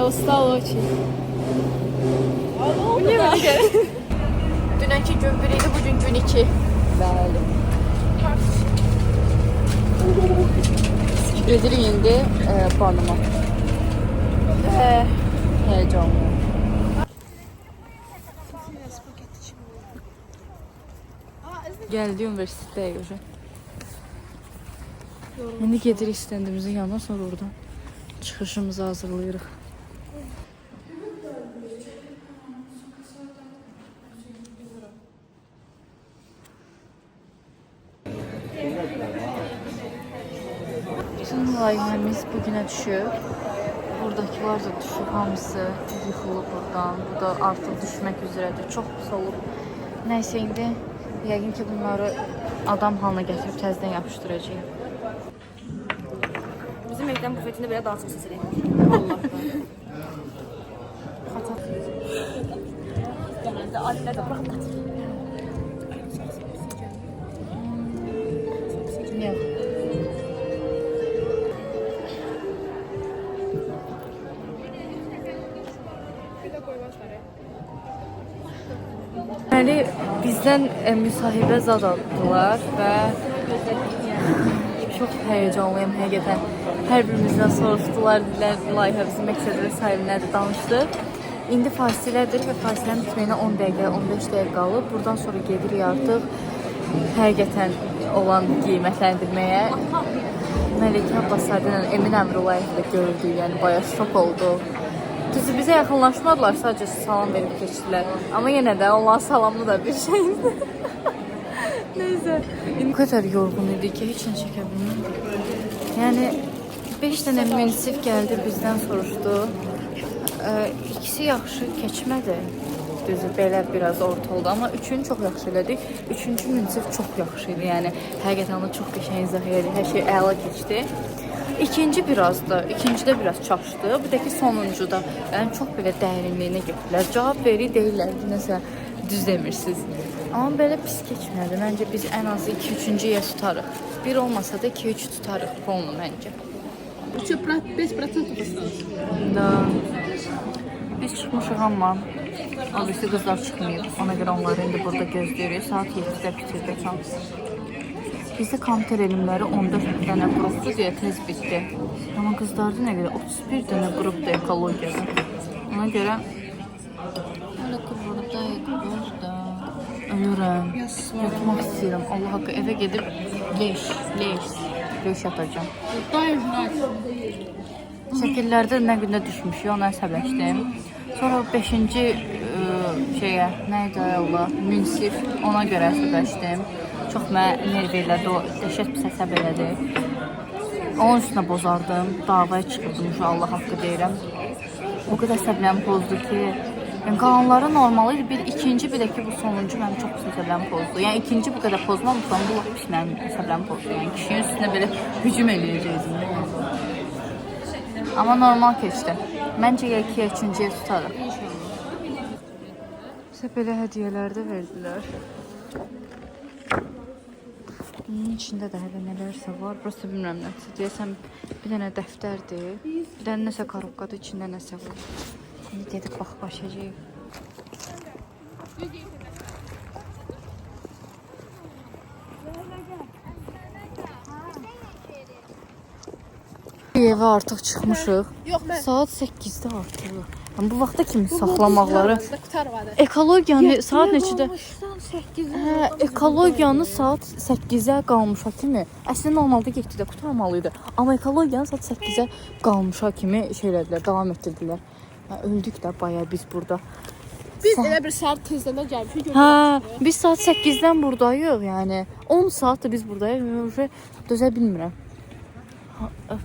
Я устала очень. Bu niye böyle? Dünənki gün 1 idi, bugün gün 2. Bəli. Gedirik indi Barnuma. Heyecanlı. Geldi üniversiteye уже. İndi gedirik stendimizin yanına, sonra oradan çıxışımızı hazırlayırıq. Bütün layihəmiz bugünə düşüb. Buradakılar da düşüb, hamısı yıxılıb buradan. Bu da artıq düşmək üzrədir. Çox pis olub. Nəysə, indi yəqin ki, bunları adam halına gətirib təzədən yapışdıracaq. Bizim evdən bufetində belə daha çox səsirik. Allah. Genelde aileler de bırakmadı. Yox. Deməli, bizdən müsahibə zad aldılar və çox həyecanlıyım həqiqətən. Hər birimizdən soruşdular, dedilər, layihəmizin məqsədi və sahibi nədir, danışdıq. İndi fasilədir və fasilənin bitməyinə 10 dəqiqə, 15 dəqiqə qalıb. Buradan sonra gedirik artıq həqiqətən olan qiymətləndirməyə. Məlikə Abbaszadə ilə Emin Əmrullayev də gördük, yəni bayağı şok oldu. Düzü bizə yaxınlaşmadılar, sadəcə salam verib keçdilər. Amma yenə də onların salamlı da bir şeydir. Neysə. Bu qədər yorğun idi ki, heç nə çəkə bilmirdim. Yəni 5 dənə münsif gəldi, bizdən soruşdu. İkisi yaxşı keçmədi. Düzü belə biraz orta oldu, amma üçünü çox yaxşı elədik. Üçüncü münsif çox yaxşı idi, yəni həqiqətən onu çox qəşəng izah edir, hər şey əla keçdi. İkincidə biraz çaşdı, bir də ki sonuncuda yəni çox belə dərinliyinə getdilər. Cavab verir, deyirlər ki, nəsə düz demirsiniz. Amma belə pis keçmədi. Məncə biz ən azı 2-3-cüyə tutarıq. Bir olmasa da 2-3 tutarıq polnu məncə. 5% осталось. Da. Biz çıxmışıq, amma abisi qızlar çıxmayıb. Ona görə onları indi burada gözləyirik. Saat 7-də bitirdik. Bizdə kompüter elmləri 14 dənə qrupdur deyə tez bitdi. Amma qızlarda nə qədər? 31 dənə qrupdur ekologiyada. Ona görə hələ ki burada. Ölürəm. Yatmaq istəyirəm. Allah haqqı evə gedib leş atacağım. Şəkillərdə nə gündə düşmüşük, ona əsəbləşdim. Sonra 5-ci şeyə, nə idi Allah, münsif, ona görə əsəbləşdim. Çox mənə nerv elədi, o dəhşət pis əsəb elədi. Onun üstünə bozardım, davaya çıxırdım, Allah haqqı deyirəm. O qədər əsəblərim pozdu ki, yəni qalanları normal idi. Bir ikinci, bir də ki bu sonuncu mənim çox pis əsəblərim pozdu. Yəni ikinci bu qədər pozmamışam, bu laf pis mənim əsəblərim pozdu. Yəni kişinin üstünə belə hücum eləyəcəkdim. Amma normal keçdi. Məncə 2-yə, 3-cüyə tutarıq. Bizə belə hədiyələr də verdilər. Bunun içində də hələ nələrsə var. Burası bilmirəm nəsə. Deyəsəm bir dənə dəftərdir. Bir dənə nəsə karobkadır, içində nəsə var. Şimdi gedib başlayacağıq. Evə artıq çıxmışıq. Saat 8-də artıq. Bu vaxta kimi saxlamaqları. Ekologiyanı saat neçədə? Ekologiyanı saat 8-ə qalmışa kimi. Əslində normalda 7-də qurtarmalıydı. Amma ekologiyanı saat 8-ə qalmışa kimi şeylədilər, davam etdirdilər. Öldük də bayağı biz burada. Biz elə bir saat tezdən gəlmişik. Hə, biz saat 8-dən buradayıq, yəni 10 saatdır biz buradayıq. Dözə bilmirəm.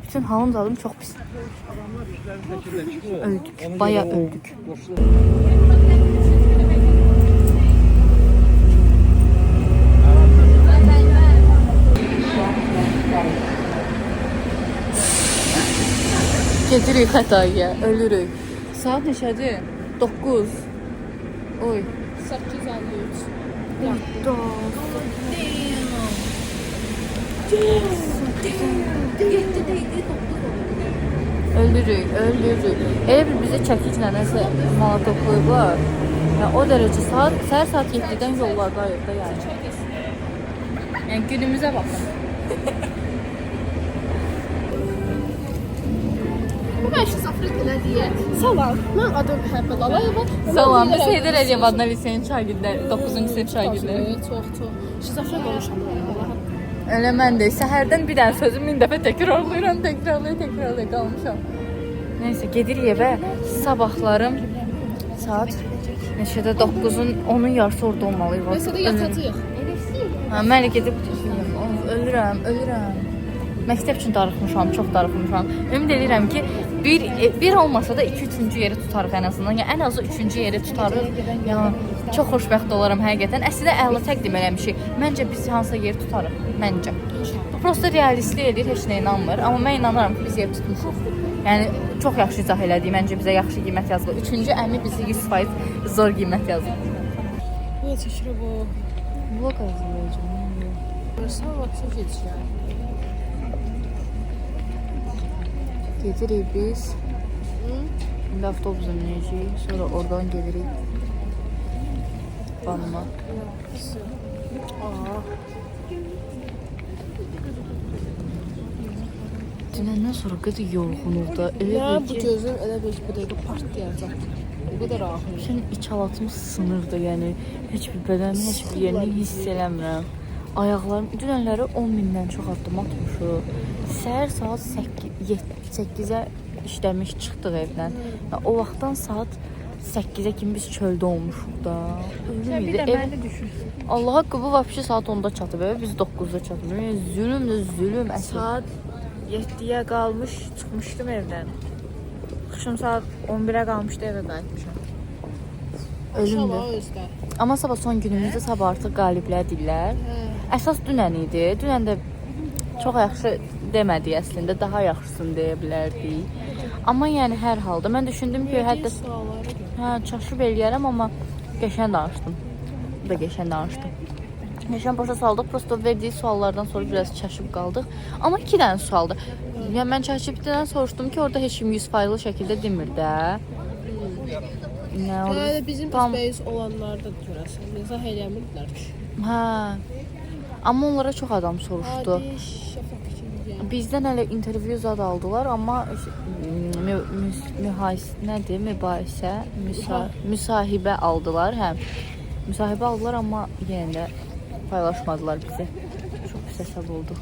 Bütün halım zadım çox pis. Öldük, bayağı öldük. Gedirik Xətayya, ölürük. Saat neçədir? 9. Oy. 8:53. Ölürük. Elə bir bizə çəkiclə nəsə mala qoyublar. Yəni o dərəcə səhər saat 7-dən yollardayıq da yəni. Yəni günümüzə baxın. Bu məşhur Afrikada deyir. Salam, mən adım Həbbal Alayeva. Salam, biz Heydər Əliyev adına liseyin şagirdləri, 9-cu sinif şagirdləri. Çox. Şizofren olmuşam. Elə mən də səhərdən bir dənə sözü 1000 dəfə təkrarlayıram, təkrarlaya qalmışam. Nəysə, gedirik evə. Sabahlarım saat neçədə 9-un 10-un yarısı orada olmalıyıq. Nəysə də yatacağıq. Hə, mən elə gedib ölürəm. Məktəb üçün darıxmışam, çox darıxmışam. Ümid edirəm ki, bir olmasa da 2-3-cü yeri tutarıq ən azından. Yəni ən azı 3-cü yeri tutarıq. Yəni çox xoşbəxt olaram həqiqətən. Əslində əla təqdim eləmişik. Məncə biz hansısa yeri tutarıq. Məncə. Prosta realistlik edir, heç nə inanmır. Amma mən inanıram ki, biz yer tutmuşuq. Yəni çox yaxşı izah elədik. Məncə bizə yaxşı qiymət yazılır. 3-cü əmi bizi 100% zor qiymət yazır. Bu çəkir bu. Blok hazırlayacağım. Burası vəbsə keçir. Gedirik biz. İndi avtobusa minəcəyik. Sonra oradan gedirik. Vanıma. Dünəndən sonra qədər yorğunuq da. Ya bu gözüm elə bir dəqiqə partlayacaq. O qədər ağır. Sən iç halatım sınırdı, yəni heç bir bədənimin heç bir yerini hiss eləmirəm. Ayaqlarım dünənləri 10.000-dən çox addım atmışıq. Səhər saat 8-ə işləmiş çıxdıq evdən. O vaxtdan saat 8-ə kimi biz çöldə olmuşuq da. Ölüm idi. Məni düşünsün. Allah haqqı bu vəbşi saat 10-da çatıb evə, biz 9-da çatıb. Zülüm əsr. Saat 7-yə qalmış çıxmışdım evdən. Xışım saat 11-ə qalmışdı evə qayıtmışam. Ölümdür. Amma sabah son günümüzdə sabah artıq qaliblədirlər. Əsas dünən idi. Dünən də çox yaxşı demədik əslində, daha yaxşısını deyə bilərdik. Amma yəni hər halda mən düşündüm ki, hətta çaşıb eləyərəm, amma qəşəng danışdım. Bu da qəşəng danışdım. Qəşəng başa saldıq, prosto verdiyi suallardan sonra biraz çaşıb qaldıq. Amma 2 dənə sualdı. Yəni mən ChatGPT-dən soruşdum ki, orada heç kim 100% şəkildə demir də. Nə oldu? Yəni bizim biz olanlarda görəsən, izah eləmirdilər ki. Hə. Amma onlara çox adam soruşdu. Bizdən hələ intervyu zad aldılar, amma müsahibə aldılar, hə. Müsahibə aldılar, amma yenə də paylaşmadılar bizi. Çox pis hesab oldu.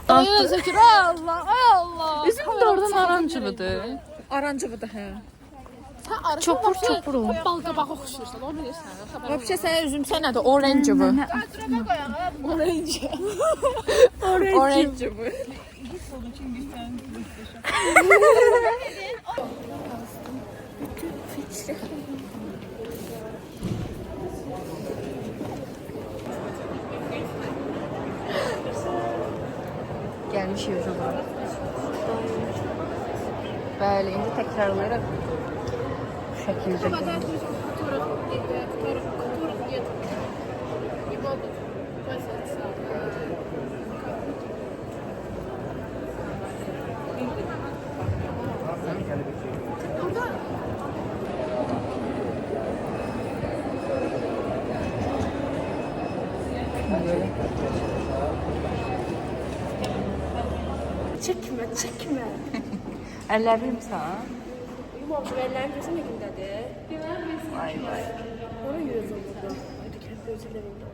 Allah. Üzüm də oradan arancıvıdır. Arancıvıdır, hə. Çopur o. Bal qabağı oxşuyursan, o bilirsən. Vəbşə sənə üzümsə nədir? Orange-ı. Orange-ı. Gəlmişik yoxsa. Bəli, indi təkrarlayaraq bu şəkildə gəldik. Çəkmə. Əllərim sən? Yumam, əllərim gözüm yəqindədir. Vay. Ona yüzüm burada. Hadi kənd gözlərində.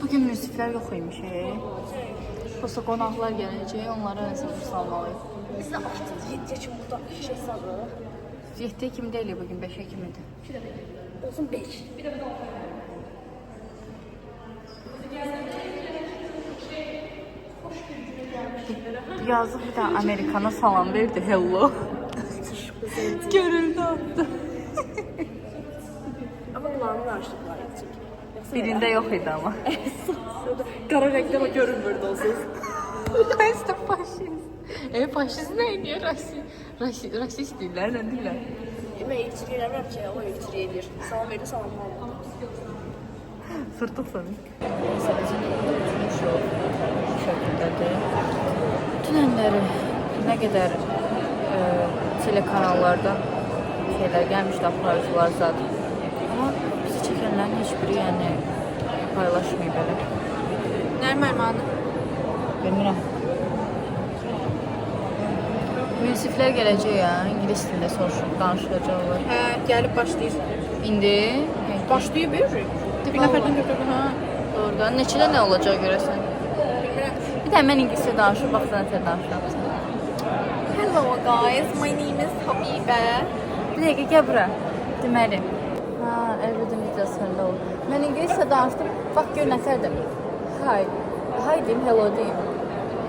Bugün müziklər yox imiş. Prosta qonaqlar gələcək, onlara nəsə salmalıyıq. Biz də açdıq 7-yə kimi burada şişə salıq. 7-yə kimi deyil, bugün 5-ə kimidir. Olsun 5. Bir də Yazıq bir tane Amerikana salam verdi, hello. Görüldü attı. Ama kulağını açtıklar edecek. Birinde yok idi ama. Qara rəngdə ama görünmürdü o ses. İşte faşist. Faşist ne ediyor? Rasist değiller, ne değiller? Yemək içir eləmirəm ki, o içir eləyir. Salam verdi, salam almadı. Sırtıq səni. Bu şəkildədir. Dünənləri nə qədər telekanallarda şeylər gəlmişdi, aparıcılar zaten. Amma bizi çəkənlərin heç biri yəni paylaşmayıb belə. Nə məlumatı? Bilmirəm. Münsiflər gələcək ya, ingilis dilində soruşub danışılacaqlar. Hə, gəlib başlayır. İndi Başlayıb bir nəfərdən götürdüm, hə. doğrudan neçədə nə olacaq görəsən? Bilmirəm. Bir də mən ingiliscə danışıb, baxsan nətər danışıram. Hello guys, my name is Habibə. Bir dəqiqə gəl bura. Deməli. Ha, everything is just hello. Mən ingiliscə danışdım. Bax gör nətərdir. Hi. Hi deyim, hello deyim.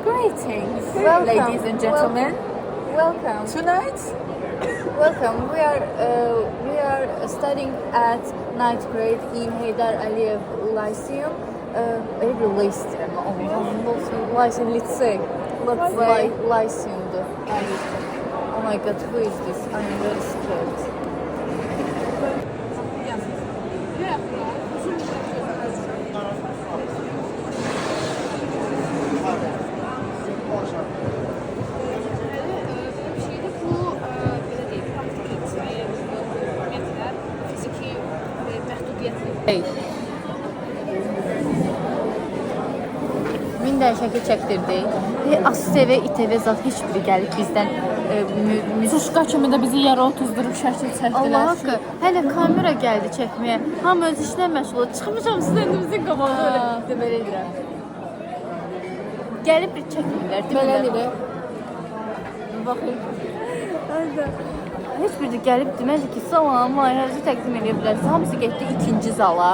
Greetings, Welcome. ladies and gentlemen. Welcome. Tonight, Welcome. We are studying at 9th grade in Heydar Aliyev Lyceum. Öyle bir Lyceum. Lyceum, Lycey. Lyceum'du. Oh my god, who is this? I'm very scared. Hey. Min dənə şəkil çəkdirdik. ASTV, İTV zat heç biri gəlib bizdən Suşqa kimi də bizi yerə otuzdurub şəkil çəkdilər. Allah haqqı, hələ kamera gəldi çəkməyə. Hamı öz işlə məşğul oldu. Çıxmışam stendimizin qabağında öyle. Belə edirəm. Gəlib bir çəkmirlər. Belə elə. Baxın. Heç biri də gəlib demədi ki, salam, layihənizi təqdim edə bilərsiniz. Hamısı getdi ikinci zala.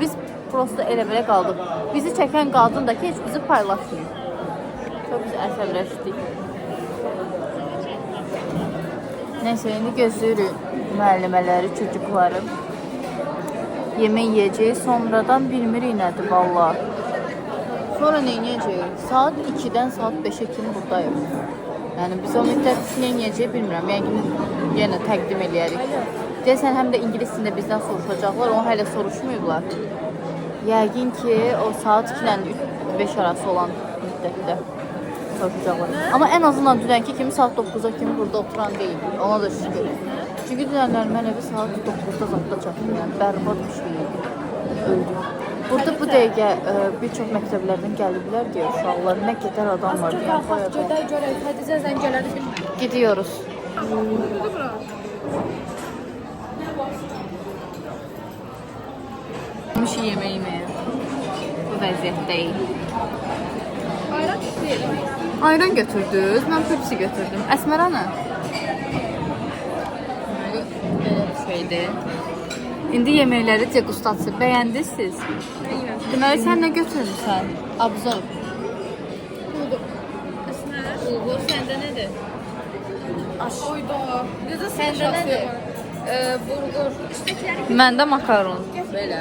Biz prosta elə-belə qaldıq. Bizi çəkən qadın da ki, heç bizi paylaşmıyor. Çox biz əsəbləşdik. Neyse, indi gözləyirik müəllimələri, çocukları. Yemək yiyəcəyik, sonradan bilmirik nədir valla. Sonra nə yiyəcəyik? Saat 2-dən saat 5-ə kimi buradayıq. Yəni biz o müddət nə yiyəcəyik bilmirəm. Yəni yenə təqdim eləyərik. Deyəsən həm də ingilis dilində bizdən soruşacaqlar, onu hələ soruşmuyublar. Yəqin ki, o saat 2-lə 5 arası olan müddətdə soruşacaqlar. Amma ən azından dünənki kimi saat 9-a kimi burada oturan deyil. Ona da şükür. Çünki dünənlər mən evi saat 9-da zadda çatdım. Yəni bərbad bir şey idi. Öldüm. Burada bu dəqiqə bir çox məktəblərdən gəliblər deyə uşaqlar. Nə qədər adam var deyə. Gedək görək, Hədizə zəngələri bilmirəm. Gidiyoruz. Mişi yemeğimi bu vəziyyətdəyik. Ayran istəyir. Ayran götürdünüz, mən Pepsi götürdüm. Əsmər ana? Belə bir şeydir. İndi yeməkləri degustasiya bəyəndiniz. Deməli sən nə götürmüsən? Abzor. Bu səndə nədir? Oyda. Necə Səndə nədir? Burgur. Məndə makaron. Belə.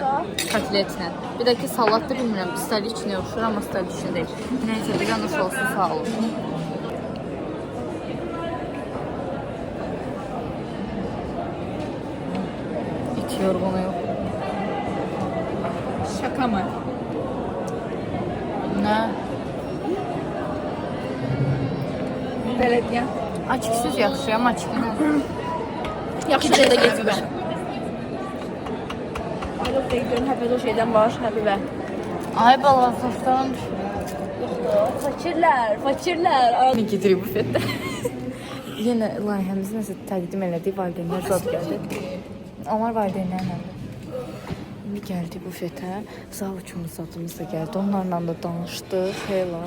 Kotletlə. Bir də ki salat da bilmirəm. İstəli içinə yoxşur, amma istəli içinə deyil. Nəysə, bir anış olsun, sağ olun. İç yorğunu yox. Şaka mı? Nə? Belə deyəm. Açıqsız yaxşıyam, açıq. Yaxşı da getmir. Ayda deyirəm, həbə o şeydən baş, həbibə. Ay bala, saçlarım düşür. Fakirlər. Ne gidirik bufetdə. Yenə layihəmizi nəsə təqdim elədik, valideynlər zad gəldi. Onlar valideynlərlə. İndi gəldik bufetə, zavuçumuz zadımız da gəldi. Onlarla da danışdıq, xeyla.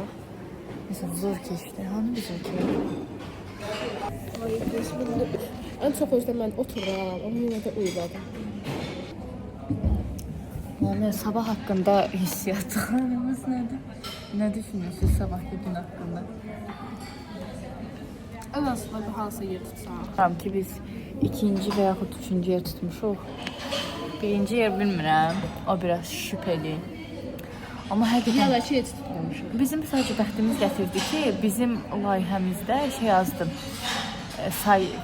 Nəsə zor keçdi. Hanı bizimki? Ən çox özdə mən otururam, amma yenə də uyumadım. Yəni sabah haqqında hissiyatlarımız nədir? Nə düşünürsünüz sabahki gün haqqında? Ən azından bir hansı yer tutsaq. Bilmirəm ki, biz ikinci və yaxud üçüncü yer tutmuşuq. Birinci yer bilmirəm, o biraz şübhəli. Amma həqiqətən Ya da ki, heç tutmamışıq. bizim sadəcə bəxtimiz gətirdi ki, bizim layihəmizdə şey yazdım.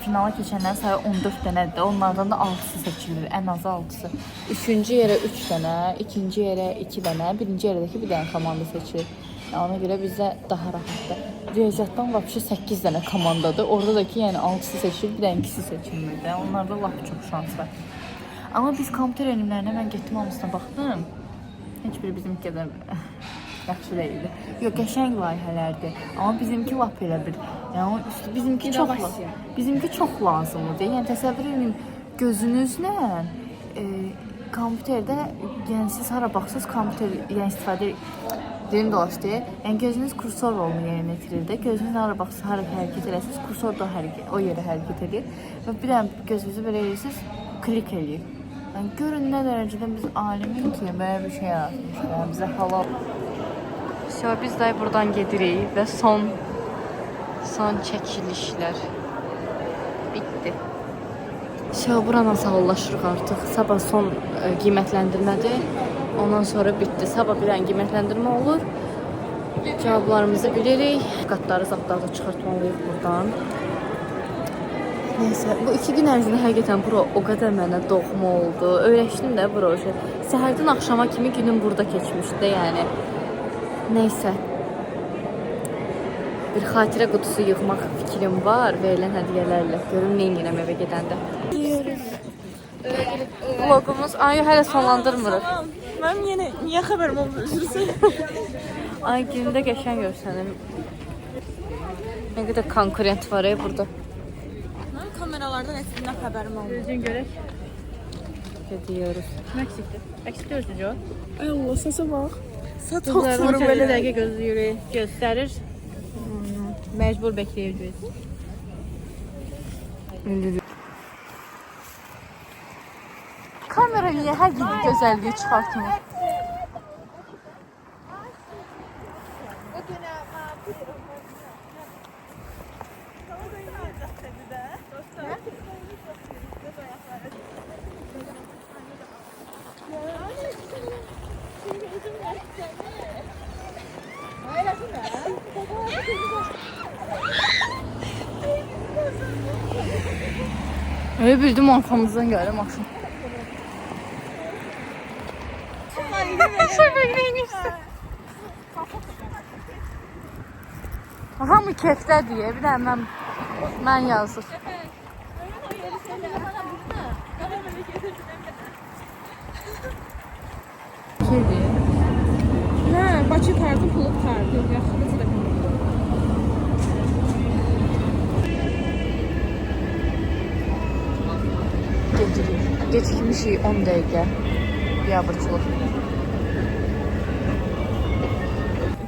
finala keçənlərin sayı 14 dənədir. Onlardan da 6-sı seçilir, ən azı 6-sı. Üçüncü yerə 3 dənə, ikinci yerə 2 dənə, birinci yerədəki bir dənə komanda seçilir. Yəni ona görə bizdə daha rahatdır. Riyaziyyatdan vəbşi 8 dənə komandadır. Orada da ki, yəni 6-sı seçilir, bir dənə 2-si seçilmir. Onlarda lap çox şans var. Amma biz kompüter elmlərinə mən getdim, hamısına baxdım. Heç biri bizim qədər yaxşı deyildi. Yox, qəşəng layihələrdir. Amma bizimki lap elə bir. Yəni bizimki çox lazımdır. Yəni təsəvvür edin, gözünüzlə kompüterdə, yəni siz hara baxsınız, kompüter yəni istifadə dilim dolaşdı. Yəni gözünüz kursor rolunu yerinə yetirir də. Gözünüz hara baxsınız, hara hərəkət edəsiniz, kursor da o yerə hərəkət edir. Və bir dənə gözünüzü belə edirsiniz, klik eləyir. Yəni görün nə dərəcədə biz alimin ki, belə bir şey yaratmışıq. Yəni bizə halal. Biz də buradan gedirik və son çəkilişlər bitdi. Buranla sağollaşırıq artıq. Sabah son qiymətləndirmədir. Ondan sonra bitdi. Sabah bir dənə qiymətləndirmə olur. Cavablarımızı bilirik. Qatları, zapları da çıxartmalıyıq buradan. Neyse, bu 2 gün ərzində həqiqətən bura o qədər mənə doğma oldu. Öyrəşdim də bura o şey. Səhərdən axşama kimi günüm burada keçmişdi, yəni. Neyse. Bir xatirə qutusu yığmaq fikrim var verilən hədiyyələrlə. Görüm nə edirəm evə gedəndə. Vlogumuz hələ sonlandırmırıq. Mən yenə niyə xəbərim olmuyor? Ay günündə qəşəng görsənir. Nə qədər konkurent var burada. Kameralardan eskiden xəbərim olmuyor. Düzgün görək. Gidiyoruz. Məksikdir. Əksik gözlücü o. Ay Allah, səsə bax. Qızlarımız belə dəqiqə gözləyirik. Göstərir. Məcbur bəkləyəcəyik. Kamera niyə hər gün gözəlliyi çıxartmır? Öyle bildim arkamızdan geldi maşın. Sen bekleymişsin. Hamı kefte diye bir de ben yazdım. Kedi. Hə, Bakı kartı, puluk kartı. Yaxşıdır da. Gecikmişik 10 dəqiqə. Biabırçılıq.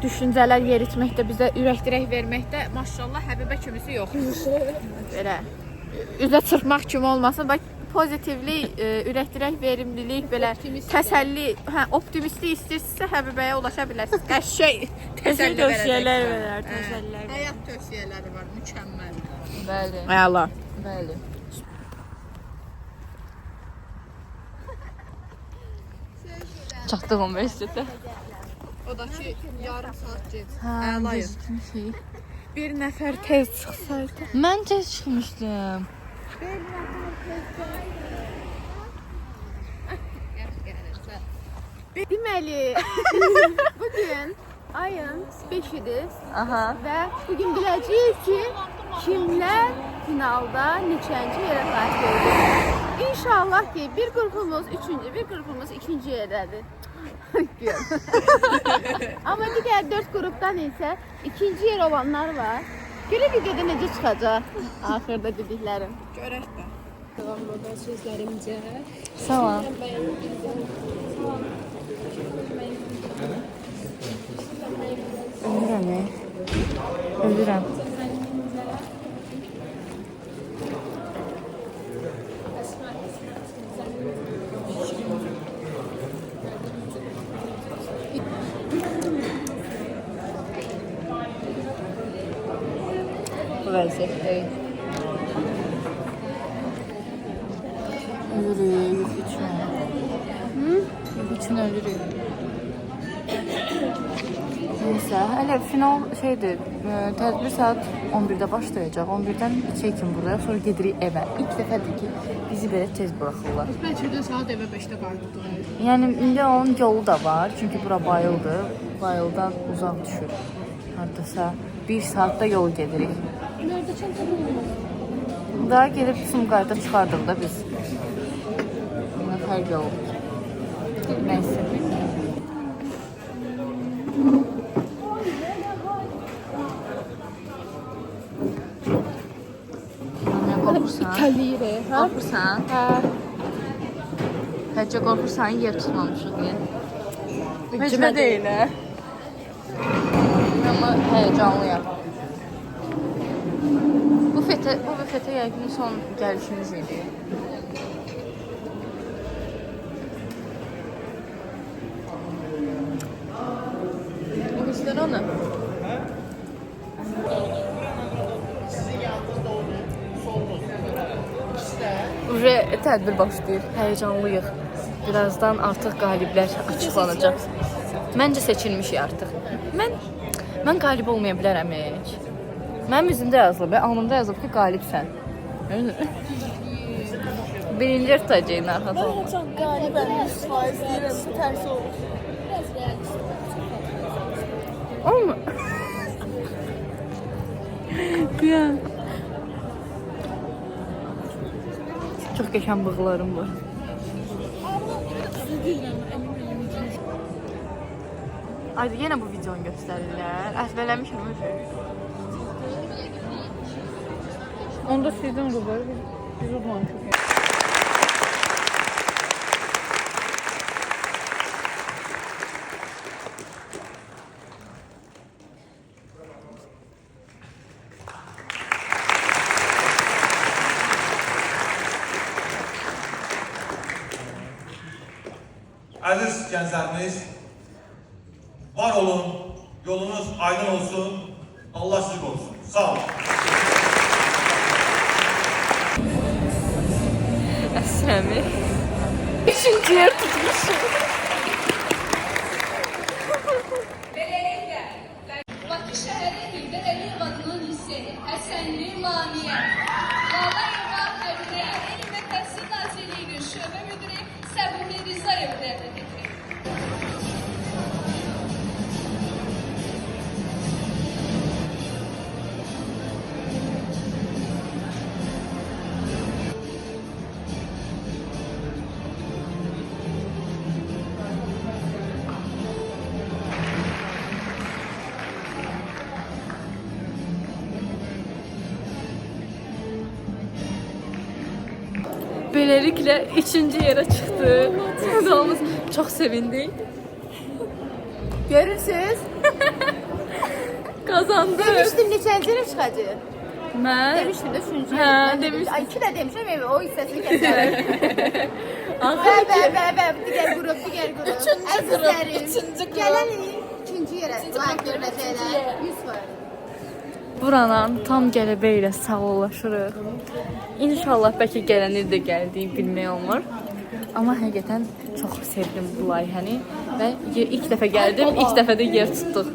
Düşüncələr yeritməkdə, bizə ürək-dirək verməkdə maşallah Həbibə kimisi yoxdur. Belə üzə çırpmaq kimi olmasın. Bax, pozitivlik, ürək-dirək verimlilik, belə təsəlli, optimistlik istəyirsinizsə Həbibəyə ulaşa bilərsiniz. Qəşəng təsəlli verər. Həyat tövsiyələri var, mükəmməl. Bəli. Ay Allah. Bəli. Çatdıq universitetə. O da ki, yarım saat gec. Əlayım. Bir nəfər tez çıxsaydı. Mən tez çıxmışdım. Deməli, bugün ayın 5-idir. Aha. Və bugün biləcəyik ki, kimlər finalda neçənci yerə sahib oldu. İnşallah ki, bir qrupumuz 3-cü, bir qrupumuz 2-ci yerdədir. Amma digər 4 qrupdan isə 2-ci yer olanlar var. Görə videoda necə çıxacaq axırda dediklərim. Görək də. Burada sözlərimcə. Sağ ol. Ölürəm. Ölürəm. Bu vəziyyətdəyik. Ölürük, yuxu üçün. Yuxu üçün ölürük. Neyse, hələ final şeydir, tədbir saat 11-də başlayacaq. 11-dən 2-yə kimi buradayıq, sonra gedirik evə. İlk dəfədir ki, bizi belə tez buraxırlar. Bəlkə də saat evə 5-də qayıtdıq. Yəni indi onun yolu da var, çünki bura Bayıldır. Bayıldan uzaq düşür. Hardasa 1 saatda yol gedirik. Nerede çantamı olmaz? Daha gedib Sumqayıta çıxardıq da biz. Buna fərq yol. Nəysə. Qorxursan? Kalire. Qorxursan? Hə. Bəlkə qorxursan, yer tutmamışıq deyə. Həcmə deyil, hə? Amma həyəcanlıyam. Bu büfetə yəqin son gəlişimiz idi. Bu işler onu. Uje tədbir başlayır. Həyəcanlıyıq. Birazdan artıq qaliblər açıqlanacaq. Məncə seçilmişik artıq. Mən qalib olmaya bilərəm heç. Mənim üzümdə yazılıb, alnımda yazılıb ki, qalibsən. Birinci tutacağın arxada olma. Hocam galiba 100% deyirəm, tərsi olur. Olma. Ya. Çox qəşəng bığlarım var. Ayda yenə bu videonu göstərirlər. Əzbərləmişəm öyle. Onda sizin qızlar biz udmamışıq. Əziz gənclərimiz, var olun, yolunuz aydın olsun, Allah sizi qorusun. Sağ olun. Əsrəmi. Üçüncü yer tutmuşum. Bakı şəhəri Heydər Əliyev adının hissəsi Həsənli Lamiyə. Lalayeva Əmniyə Elm və Təhsil Nazirliyinin şöbə müdiri Səbuni Rizayev dəvət edilir. Beləliklə 3-cü yerə çıxdı. Hamımız çox sevindik. Görürsünüz? Qazandı. Demiştim neçənci yerə çıxacaq. Mən Demiştim də 3-cü Hə, yerə. demişdim. Ay 2 də demişəm, evi o hissəsini kəsərəm. axır Digər qrup. Əzizlərim. Gələnik 2-ci yerə. Layiq görüləcəklər. 100%. buranın tam qələbə ilə sağollaşırıq. İnşallah bəlkə gələn il də gəldik, bilmək olmur. Amma həqiqətən çox sevdim bu layihəni və ilk dəfə gəldim, ilk dəfə də yer tutduq.